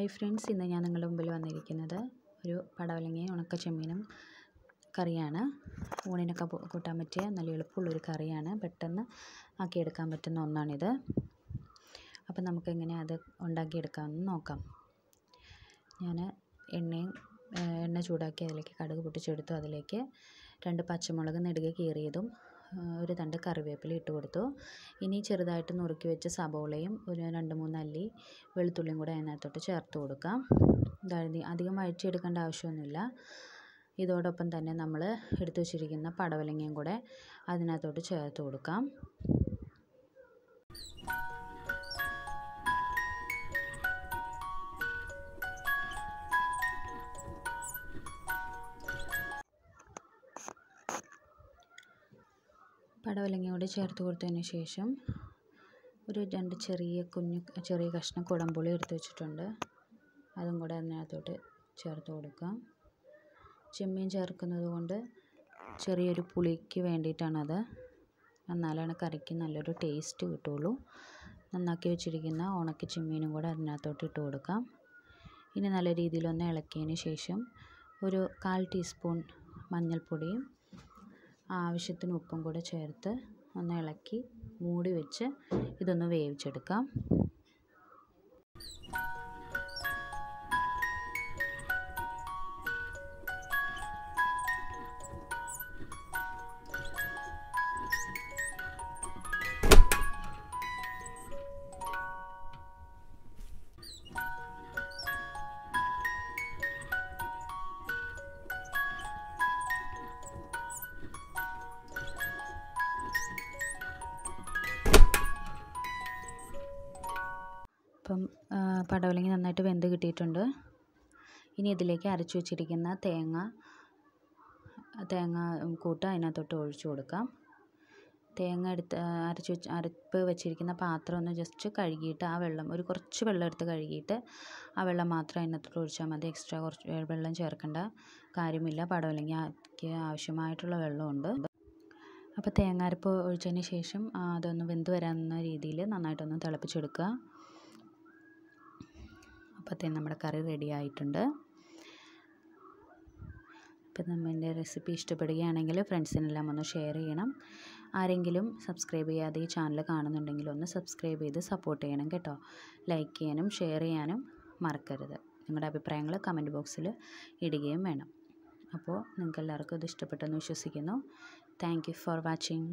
Hi friends, ഇന്ന് ഞാൻ നിങ്ങളുടെ മുമ്പിൽ വന്നിരിക്കുന്നത് ഒരു പടവലങ്ങയും ഉണക്ക ചെമ്മീനും കറിയാണ്. ഊണിനൊക്കെ കൂട്ടാൻ പറ്റിയ നല്ല എളുപ്പമുള്ളൊരു കറിയാണ്. പെട്ടെന്ന് ആക്കിയെടുക്കാൻ പറ്റുന്ന ഒന്നാണിത്. അപ്പം നമുക്കെങ്ങനെ അത് ഉണ്ടാക്കിയെടുക്കാമെന്ന് നോക്കാം. ഞാൻ എണ്ണ ചൂടാക്കി അതിലേക്ക് കടുക് പൊട്ടിച്ചെടുത്തു. അതിലേക്ക് 2 പച്ചമുളക് നെടുകെ കീറിയതും ഒരു തണ്ട് കറിവേപ്പില ഇട്ട് കൊടുത്തു. ഇനി ചെറുതായിട്ട് നുറുക്കി വെച്ച സബോളയും ഒരു 2-3 അല്ലി വെളുത്തുള്ളിയും കൂടെ അതിനകത്തോട്ട് ചേർത്ത് കൊടുക്കാം. അധികം വഴറ്റിയെടുക്കേണ്ട ആവശ്യമൊന്നുമില്ല. ഇതോടൊപ്പം തന്നെ നമ്മൾ എടുത്തു വച്ചിരിക്കുന്ന പടവലങ്ങയും കൂടെ അതിനകത്തോട്ട് ചേർത്ത് കൊടുക്കാം. പടവലങ്ങയോട് ചേർത്ത് കൊടുത്തതിന് ശേഷം ഒരു 2 ചെറിയ കഷ്ണം കുടംപുളി എടുത്ത് വെച്ചിട്ടുണ്ട്. അതും കൂടെ അതിനകത്തോട്ട് ചേർത്ത് കൊടുക്കാം. ചെമ്മീൻ ചേർക്കുന്നത് കൊണ്ട് ചെറിയൊരു പുളിക്ക് വേണ്ടിയിട്ടാണത്. എന്നാലാണ് കറിക്ക് നല്ലൊരു ടേസ്റ്റ് കിട്ടുള്ളൂ. നന്നാക്കി വെച്ചിരിക്കുന്ന ഉണക്ക ചെമ്മീനും കൂടെ അതിനകത്തോട്ട് ഇട്ട് കൊടുക്കാം. ഇനി നല്ല രീതിയിലൊന്ന് ഇളക്കിയതിന് ശേഷം ഒരു 1/4 ടീസ്പൂൺ മഞ്ഞൾപ്പൊടിയും ആവശ്യത്തിന് ഉപ്പും കൂടെ ചേർത്ത് ഒന്ന് ഇളക്കി മൂടി വെച്ച് ഇതൊന്ന് വേവിച്ചെടുക്കാം. അപ്പം പടവലങ്ങ നന്നായിട്ട് വെന്ത് കിട്ടിയിട്ടുണ്ട്. ഇനി ഇതിലേക്ക് അരച്ചു വെച്ചിരിക്കുന്ന തേങ്ങ കൂട്ട് അതിനകത്തോട്ട് ഒഴിച്ചു കൊടുക്കാം. തേങ്ങ അരപ്പ് വെച്ചിരിക്കുന്ന പാത്രം ഒന്ന് ജസ്റ്റ് കഴുകിയിട്ട് ആ വെള്ളം കുറച്ച് വെള്ളം എടുത്ത് കഴുകിയിട്ട് ആ വെള്ളം മാത്രം അതിനകത്തോട്ട് ഒഴിച്ചാൽ മതി. എക്സ്ട്രാ കുറച്ച് വെള്ളം ചേർക്കേണ്ട കാര്യമില്ല. പടവലങ്ങയ്ക്ക് ആവശ്യമായിട്ടുള്ള വെള്ളമുണ്ട്. അപ്പോൾ തേങ്ങ അരപ്പ് ഒഴിച്ചതിന് ശേഷം അതൊന്ന് വെന്ത് വരാവുന്ന രീതിയിൽ നന്നായിട്ടൊന്ന് തിളപ്പിച്ചെടുക്കുക. അപ്പോഴത്തേനും നമ്മുടെ കറി റെഡി ആയിട്ടുണ്ട്. അപ്പം നമ്മുടെ റെസിപ്പി ഇഷ്ടപ്പെടുകയാണെങ്കിൽ ഫ്രണ്ട്സിനെല്ലാം ഒന്ന് ഷെയർ ചെയ്യണം. ആരെങ്കിലും സബ്സ്ക്രൈബ് ചെയ്യാതെ ഈ ചാനൽ കാണുന്നുണ്ടെങ്കിൽ ഒന്ന് സബ്സ്ക്രൈബ് ചെയ്ത് സപ്പോർട്ട് ചെയ്യണം കേട്ടോ. ലൈക്ക് ചെയ്യാനും ഷെയർ ചെയ്യാനും മറക്കരുത്. നിങ്ങളുടെ അഭിപ്രായങ്ങൾ കമൻറ്റ് ബോക്സിൽ ഇടുകയും വേണം. അപ്പോൾ നിങ്ങൾക്ക് എല്ലാവർക്കും ഇത് ഇഷ്ടപ്പെട്ടെന്ന് വിശ്വസിക്കുന്നു. Thank you for watching.